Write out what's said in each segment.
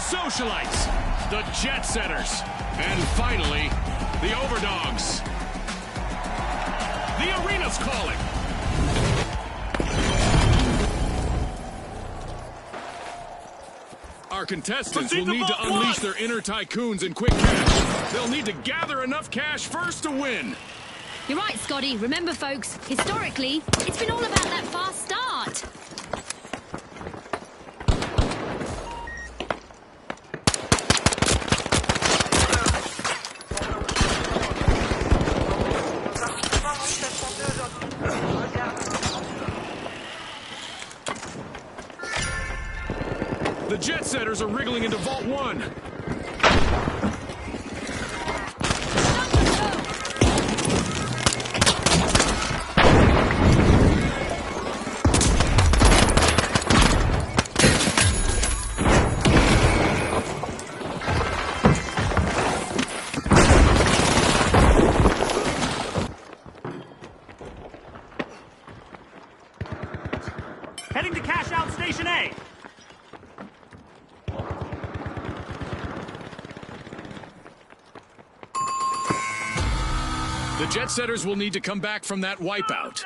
Socialites, the Jet Setters, and finally, the Overdogs. The arena's calling. Our contestants will need to unleash their inner tycoons in quick cash. They'll need to gather enough cash first to win. You're right, Scotty. Remember, folks, historically, it's been all about that fast start. The Jet Setters are wriggling into Vault 1. Heading to cash out Station A. The Jet Setters will need to come back from that wipeout.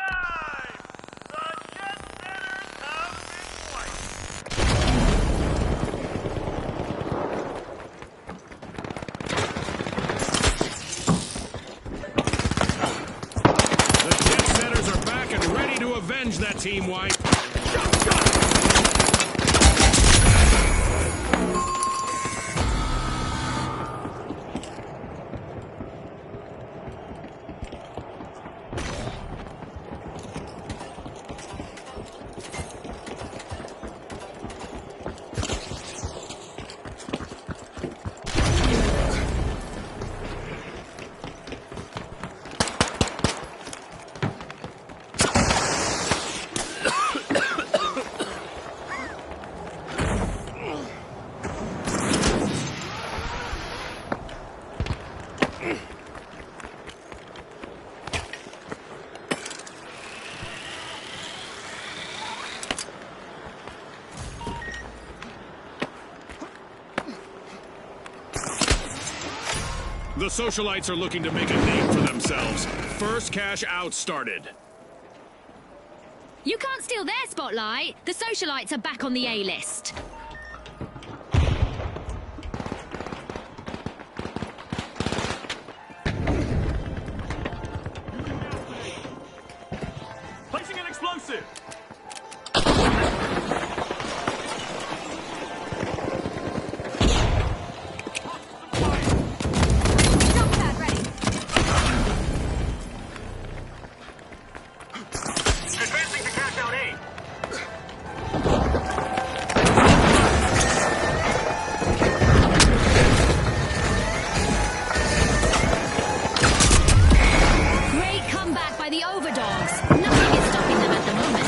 The Jet Setters are back and ready to avenge that team wipe. The Socialites are looking to make a name for themselves. First cash out started. You can't steal their spotlight. The Socialites are back on the A-list. Placing an explosive. Advancing to cash out A. Great comeback by the Overdogs. Nothing is stopping them at the moment.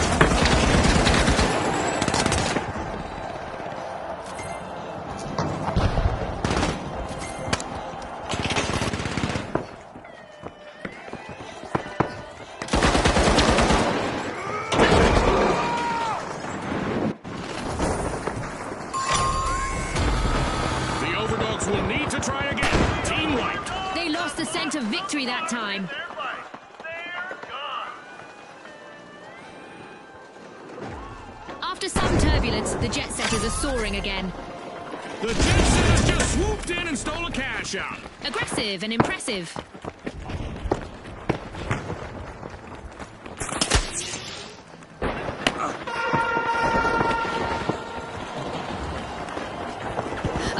The Overdogs will need to try again. Team wiped. They lost the scent of victory that time. After some turbulence, the Jet Setters are soaring again. The Jet Setters just swooped in and stole a cash out. Aggressive and impressive.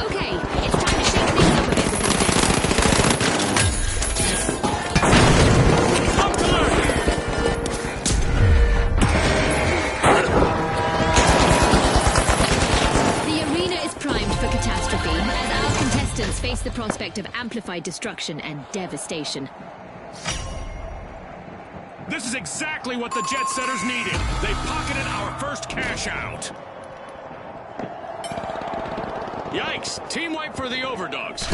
Okay, it's time to shake things up a bit with the arena is primed for catastrophe as our contestants face the prospect of amplified destruction and devastation. This is exactly what the Jet Setters needed. They pocketed our first cash out. Yikes! Team wipe for the Overdogs.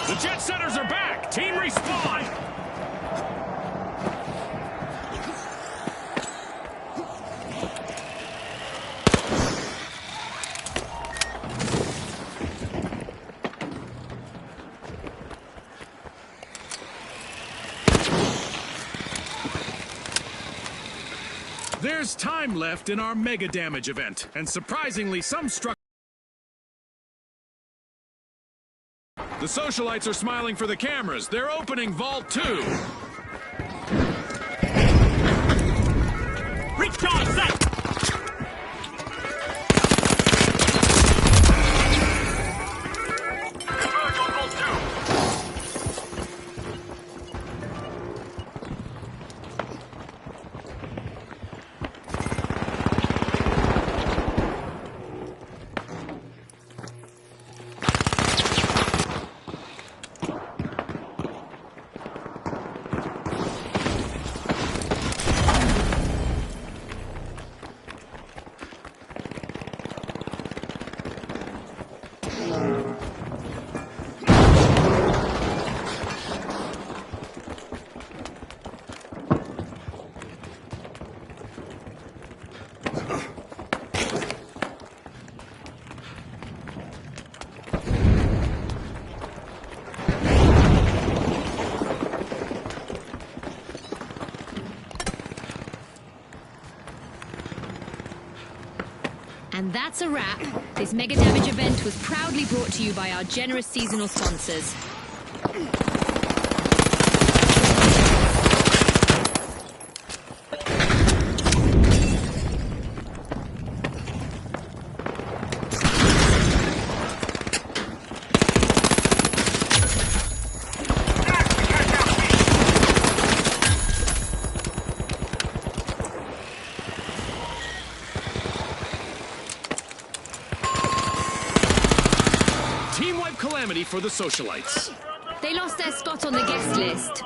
The Jet Setters are back! Team respawn! There's time left in our mega damage event, and surprisingly, some struck. The socialites are smiling for the cameras. They're opening Vault 2. Recon set! Converge on Vault 2. And that's a wrap. This mega damage event was proudly brought to you by our generous seasonal sponsors. Calamity for the socialites. They lost their spot on the guest list.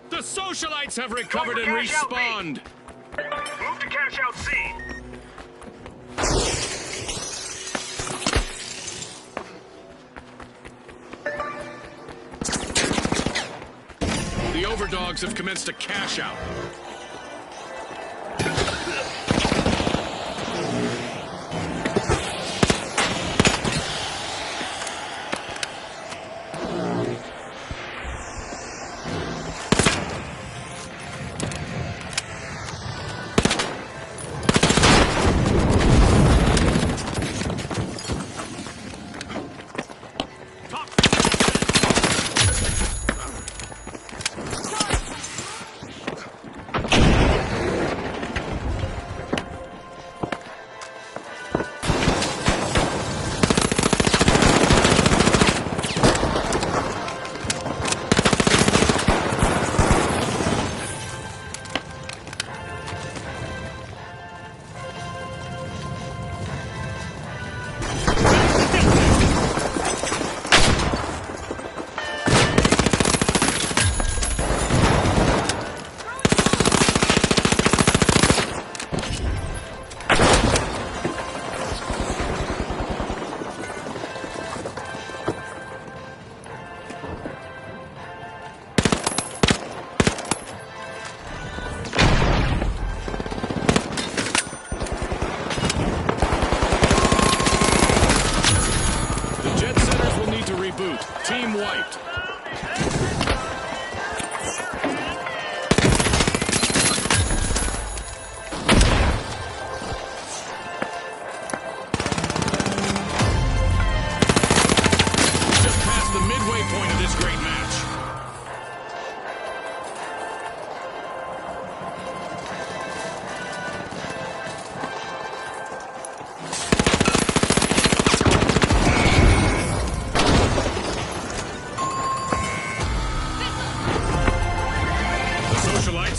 The socialites have recovered and respawned. Move to cash out C. The overdogs have commenced a cash out. Team wiped. Just past the midway point of this great match.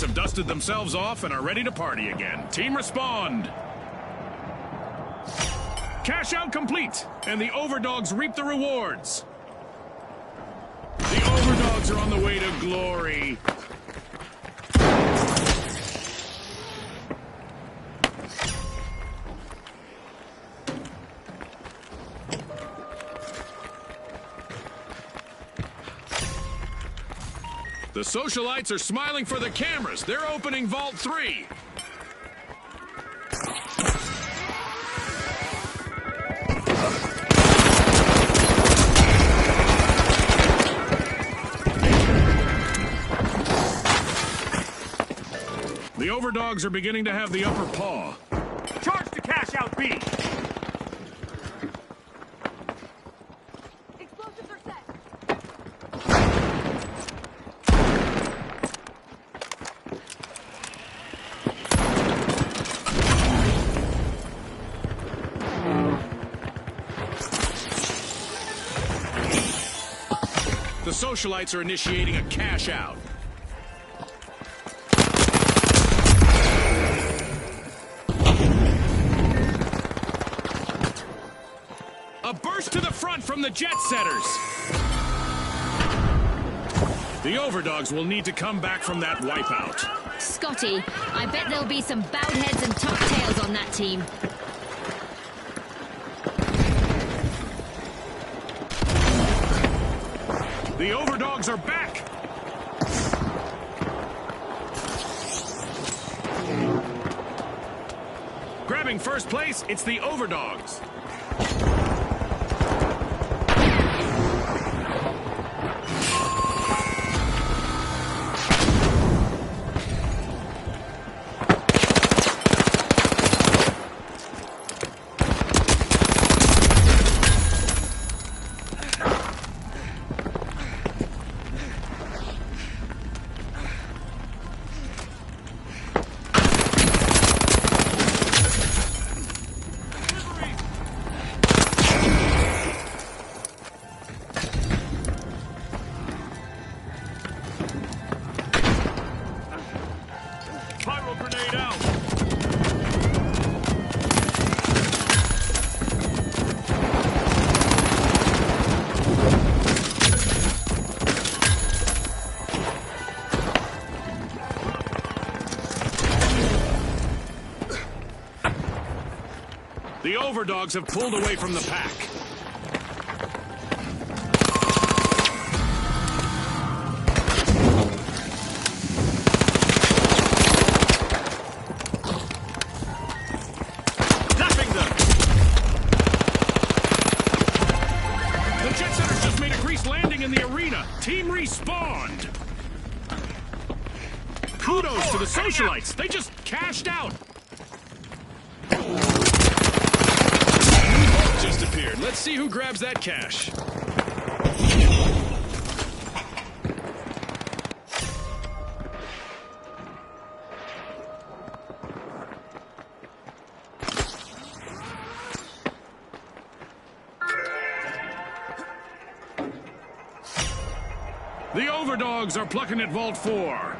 Have dusted themselves off and are ready to party again. Team respond. Cash out complete, and the overdogs reap the rewards. The overdogs are on the way to glory. The socialites are smiling for the cameras. They're opening Vault 3. overdogs are beginning to have the upper paw. Charge to cash out B. Explosives are set. The socialites are initiating a cash out. A burst to the front from the jet setters. The overdogs will need to come back from that wipeout. Scotty, I bet there'll be some bowed heads and tucked tails on that team. The overdogs are back. Grabbing first place, it's the overdogs. Spiral grenade out. The overdogs have pulled away from the pack. Zapping them. The jet setters just made a grease landing in the arena. Team respawned. Kudos to the socialites. They just cashed out. Just appeared. Let's see who grabs that cash. The overdogs are plucking at Vault 4.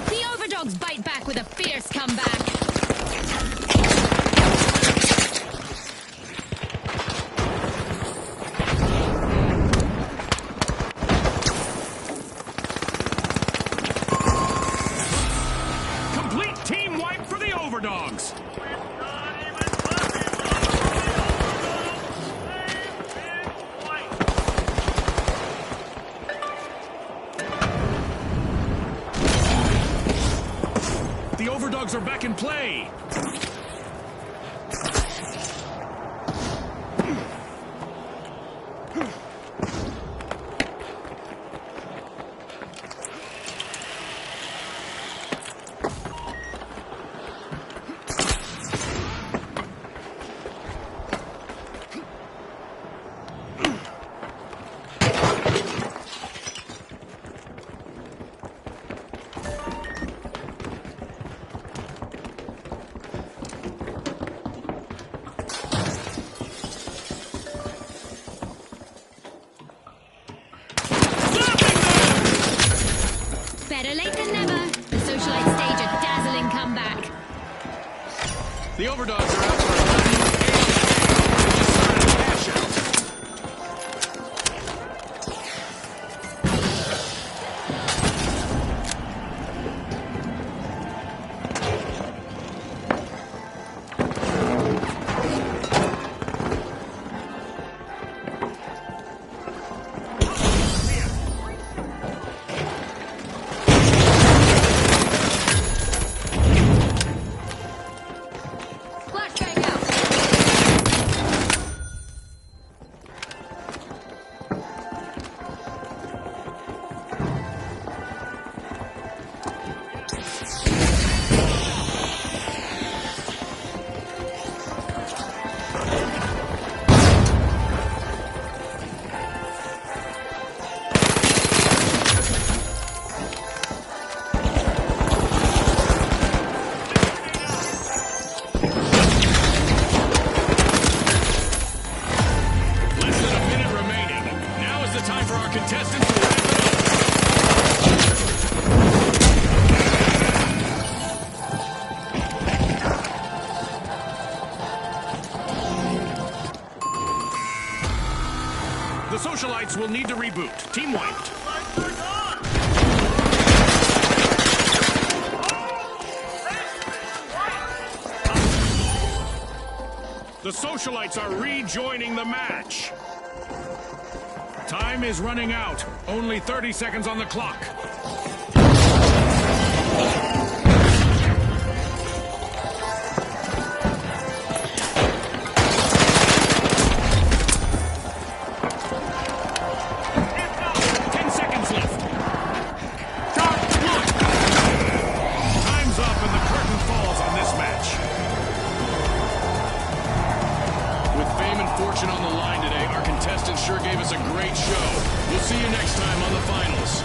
The overdogs bite back with a fierce comeback. Complete team wipe for the overdogs. The overdogs are back in play. Better late than never. The socialite stage a dazzling comeback. The overdogs are out for a just started a cash out. Overdogs will need to reboot. Team wiped. The Socialites are rejoining the match. Time is running out. Only 30 seconds on the clock. On the line today, our contestants sure gave us a great show. We'll see you next time on the finals.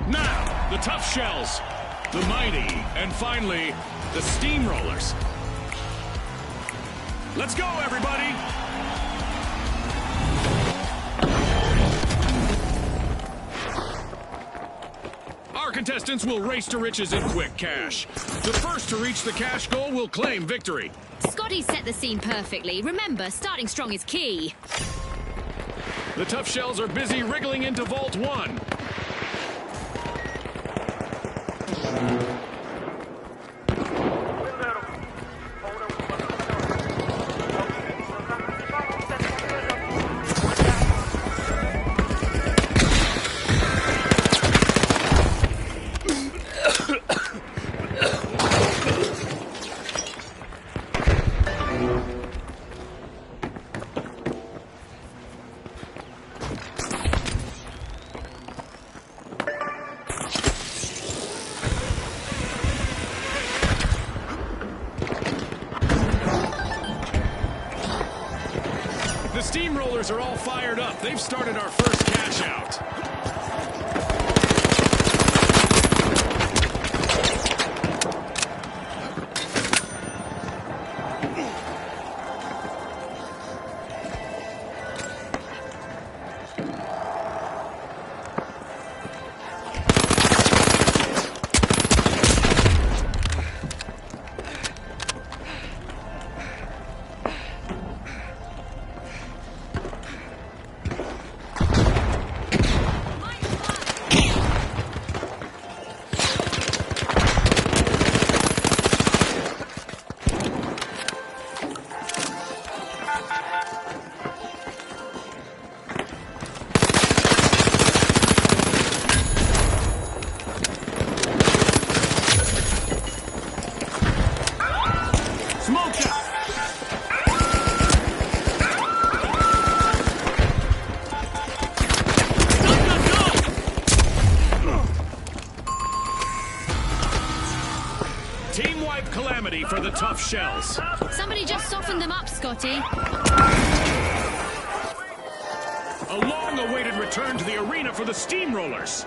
Now, the Tough Shells, the Mighty, and finally, the Steamrollers. Let's go, everybody! Our contestants will race to riches in quick cash. The first to reach the cash goal will claim victory. Scotty set the scene perfectly. Remember, starting strong is key. The Tough Shells are busy wriggling into Vault 1. The Steamrollers are all fired up. They've started our first cash out. Team wipe calamity for the tough shells. Somebody just softened them up, Scotty. A long-awaited return to the arena for the Steamrollers.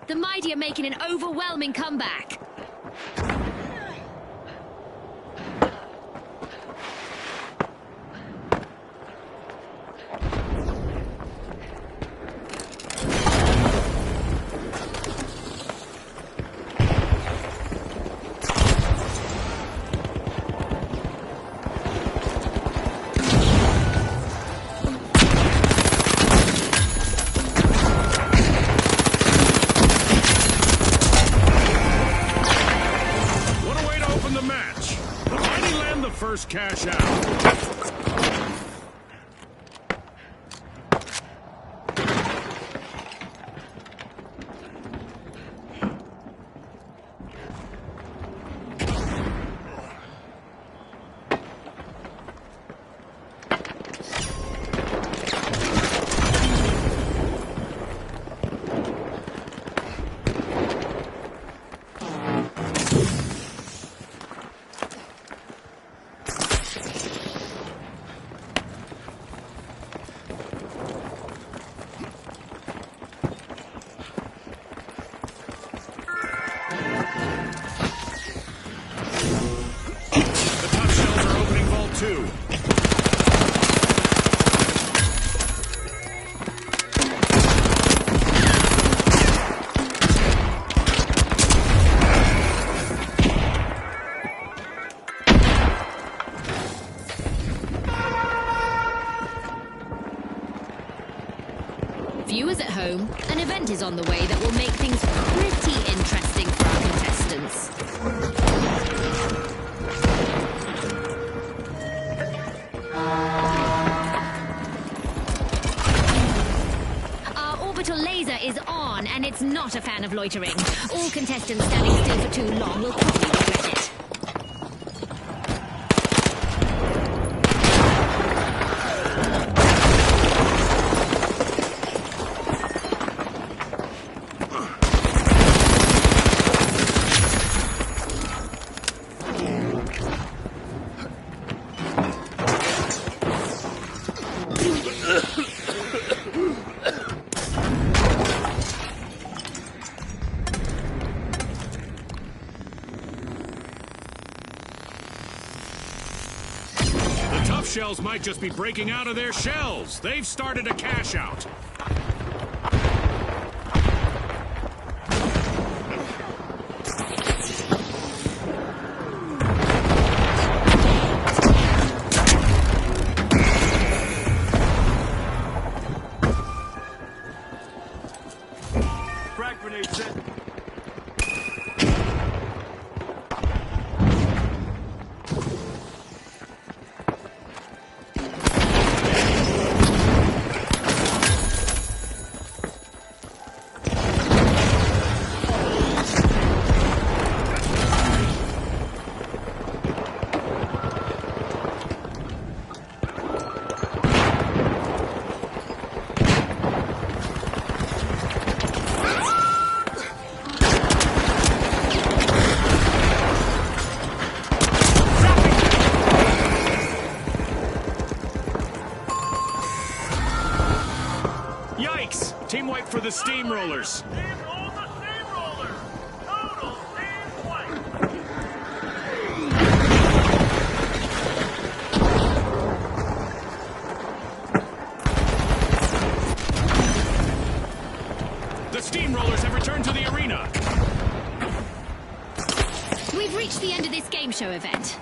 The Mighty are making an overwhelming comeback. First cash out. Viewers at home, an event is on the way that will make things pretty interesting for our contestants. Our orbital laser is on, and it's not a fan of loitering. All contestants standing still for too long will probably regret it. Shells might just be breaking out of their shells. They've started a cash out. Frag grenade set. Team wipe for the Steamrollers. Steamroll the Steamrollers! Total team wipe! The Steamrollers have returned to the arena. We've reached the end of this game show event.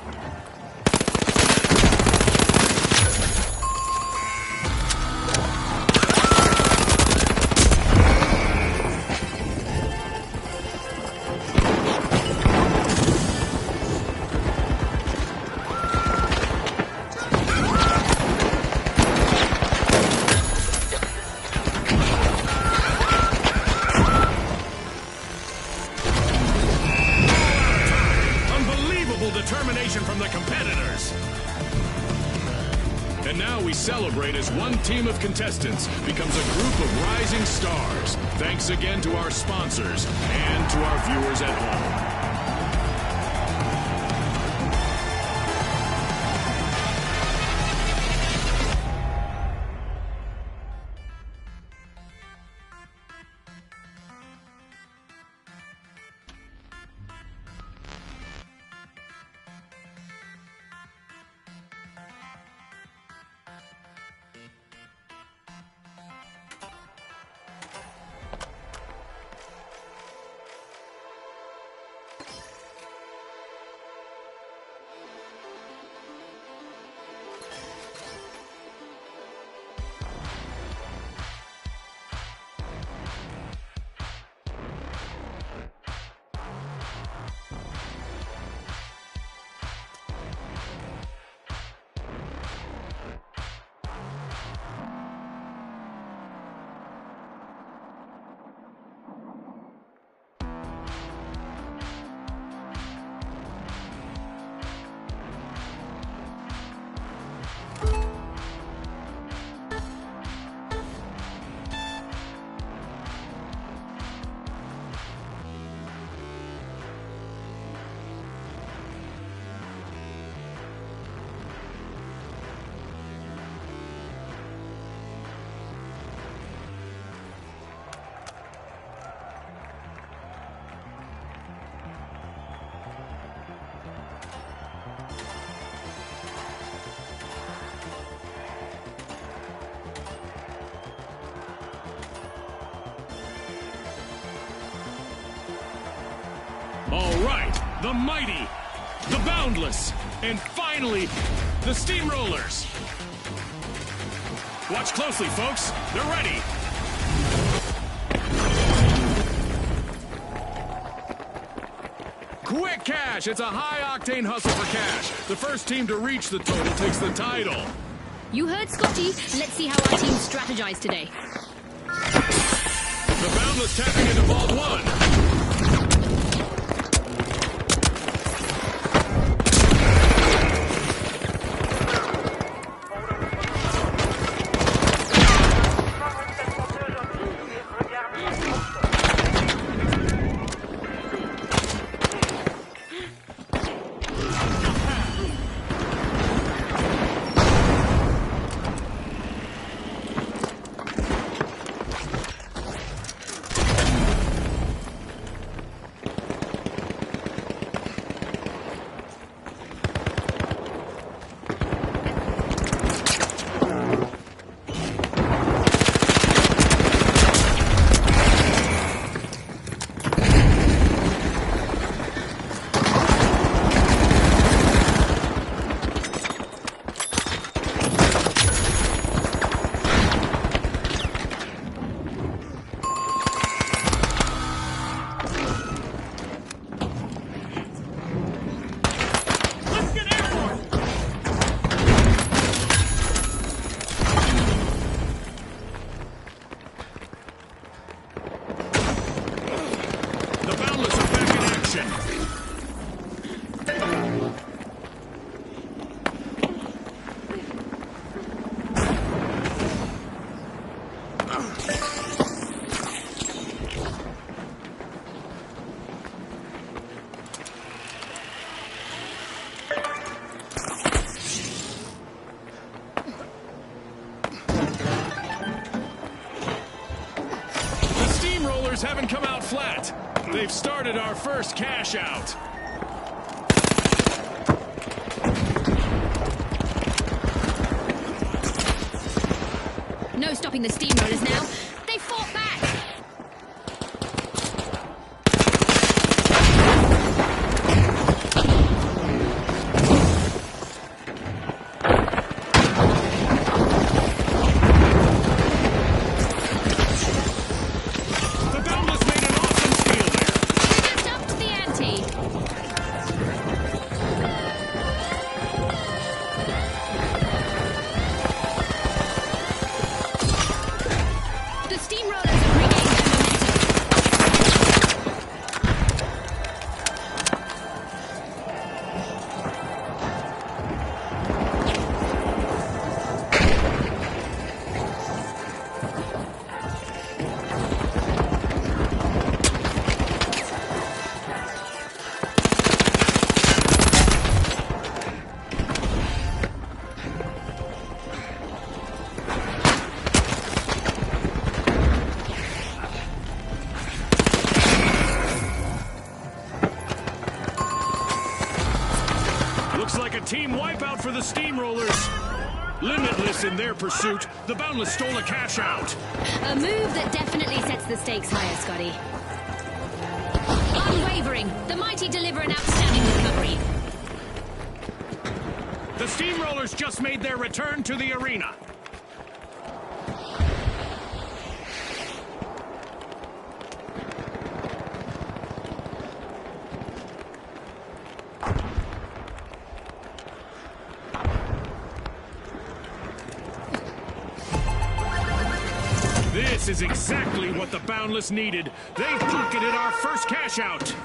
Determination from the one team of contestants becomes a group of rising stars. Thanks again to our sponsors and to our viewers at home. All right, the mighty, the boundless, and finally, the steamrollers. Watch closely, folks. They're ready. Quick cash! It's a high-octane hustle for cash. The first team to reach the total takes the title. You heard Scotty. Let's see how our team strategize today. The boundless tapping into vault 1. Haven't come out flat. They've started our first cash out. No stopping the steamrollers now. They fought back. The steamrollers are for the Steamrollers. Limitless in their pursuit, the Boundless stole a cash out. A move that definitely sets the stakes higher, Scotty. Unwavering, the mighty deliver an outstanding recovery. The Steamrollers just made their return to the arena. This is exactly what the Boundless needed. They've pocketed our first cash out.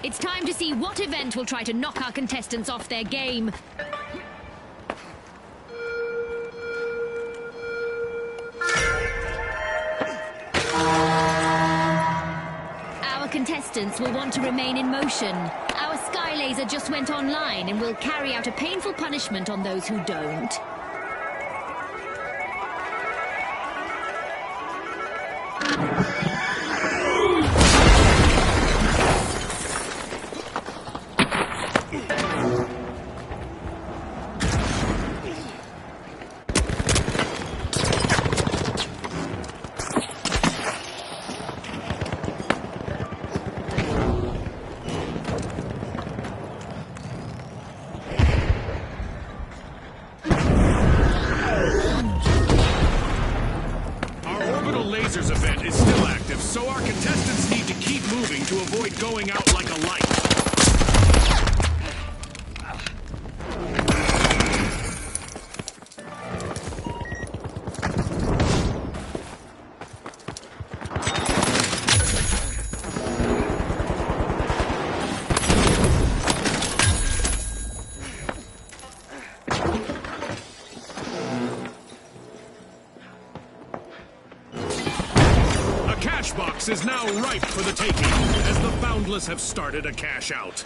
It's time to see what event will try to knock our contestants off their game. Our contestants will want to remain in motion. Our Sky Laser just went online and will carry out a painful punishment on those who don't. Lasers event is still active, so our contestants need to keep moving to avoid going out like a light. Box is now ripe for the taking, as the Boundless have started a cash out.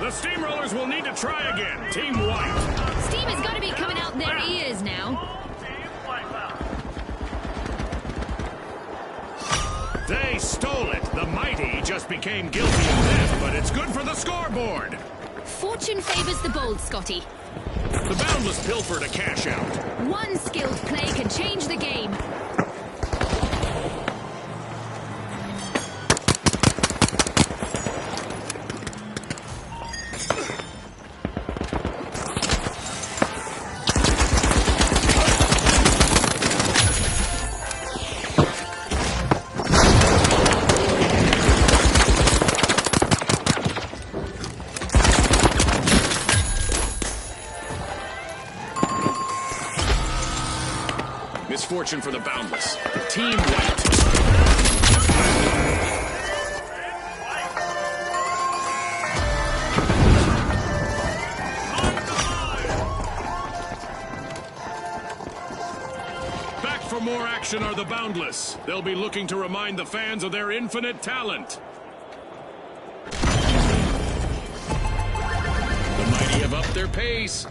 The Steamrollers will need to try again. Team White. Steam has got to be coming out their ears now. They stole it. The mighty just became guilty of theft, but it's good for the scoreboard. Fortune favors the bold, Scotty. The Boundless pilfered a cash out. One skilled play can change the game. Misfortune for the Boundless. Team White. Back for more action are the Boundless. They'll be looking to remind the fans of their infinite talent. The mighty have upped their pace.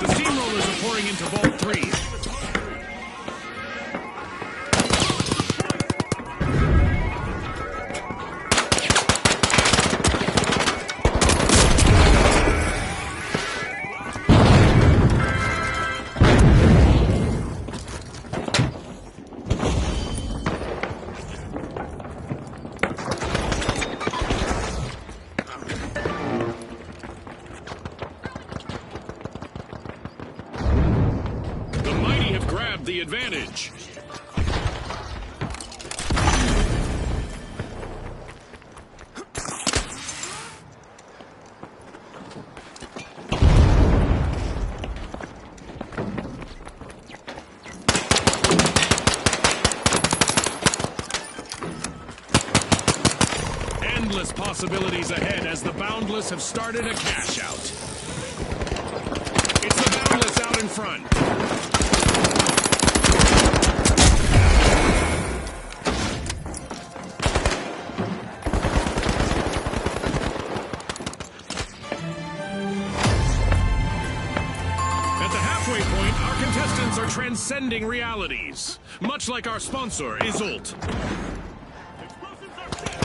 The Steamrollers are pouring into Vault 3. the advantage. Endless possibilities ahead as the Boundless have started a cash out. It's the Boundless out in front. At the halfway point, our contestants are transcending realities, much like our sponsor, Isolt. Explosives are set.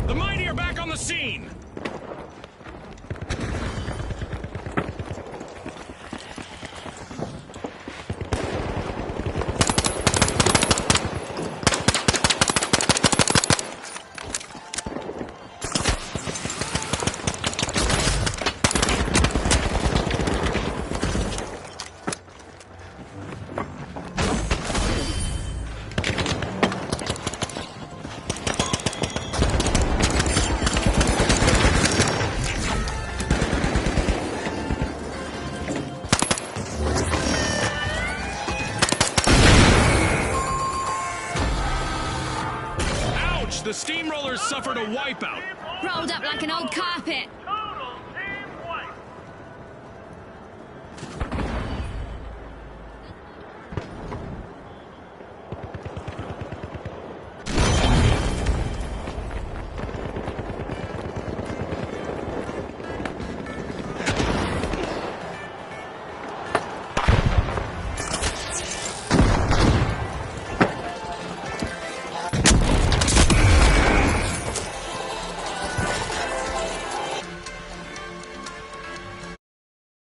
The mighty are back on the scene. The Steamrollers suffered a wipeout. Rolled up like an old carpet.